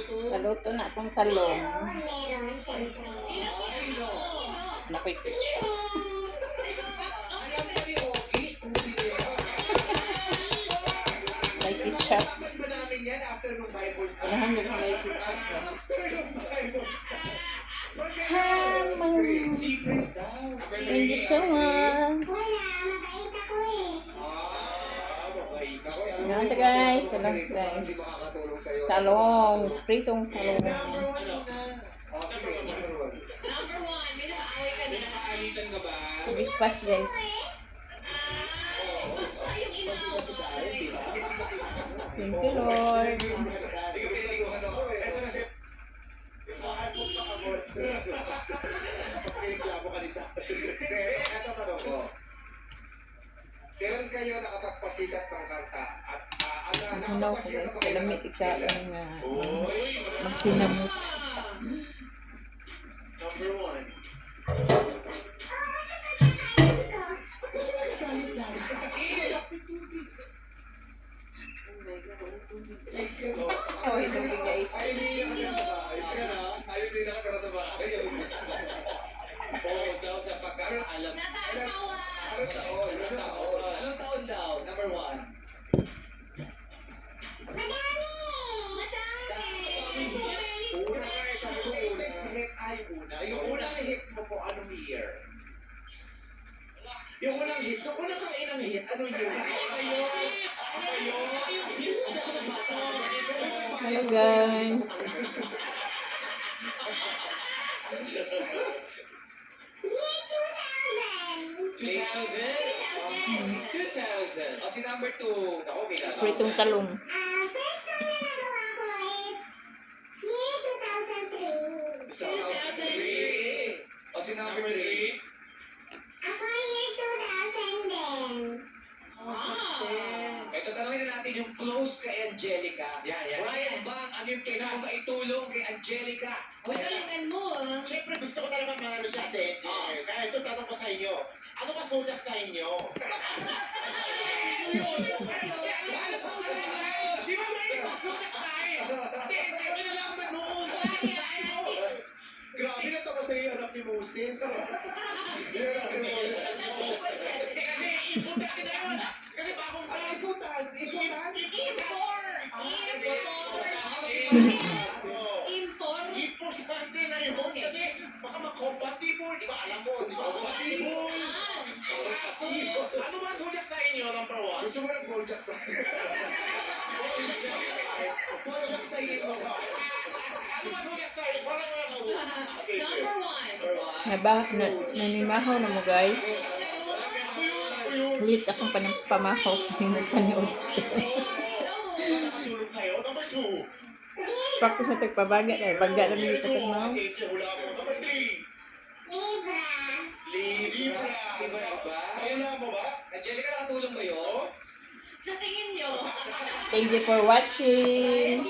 Naluto na akong talong. Meron, syempre. Nakoy ketchup. May ketchup. Unahan mo may ketchup. Hamang. Thank you so much. Wala, mabait ako eh. Yan guys, talong guys. Talong, pritong talong. Breakfast guys. Thank you Lord. Ito tanong ko. Kailan kayo nakapagpasikat ng kanta? At Ano ko guys, kalamit ikain nga. Magkinamot. Number one. Oh, ito guys. Ay, hindi nakatira sa bahay. Ayaw din nakatira sa bahay. Oo daw sa pagkakaalam. Anong taon? Anong taon daw? Number one. Una nga siya ko unang hit ay una. Yung unang hit mo po, anong year? Yung unang hit, yung unang kang inang hit, anong year? Hello guys. Year 2000. 2000. O si number two. Ako, kilala ko. Pritong talong. First time na nagawa ko is year 2003. 2003. O si number three. Ako year 2000 din. Ito, tanongin na natin yung close kay Angelica. Ryan Bang, ano yung kailangan mo maitulong kay Angelica? Siyempre gusto ko talaga mga sa atin, Jenner. Kaya ito tanong ko sa inyo. Ano ba sojak sa inyo? Di ba may sojak sa inyo? Hindi, nalaman mo. Grabe na to kasi yung anak ni Moses. Yung anak ni Moses. Kasi ipon natin na yun. Kasi bagong Ano, ikutan? Ikutan? Importante na yun. Kasi baka mag-compatible. Di ba alam mo? Di ba? Compatible. Ano ba sojak sa inyo, number one? Gusto mo ng Bojack sa akin? Bojack sa inyo. Ano ba sojak sa inyo? Parang mga Number one. Nanimahaw na mo guys. Ulit akong pamahaw. Hindi panood. nakatulog sa'yo. Number two. Practice na tagpabaga. Baga na dito sa mga. Teacher, hula mo. Number three. Libra. Libra. Iba? Ayun mo ba? Angelica, nakatulong ba yun? Thank you for watching.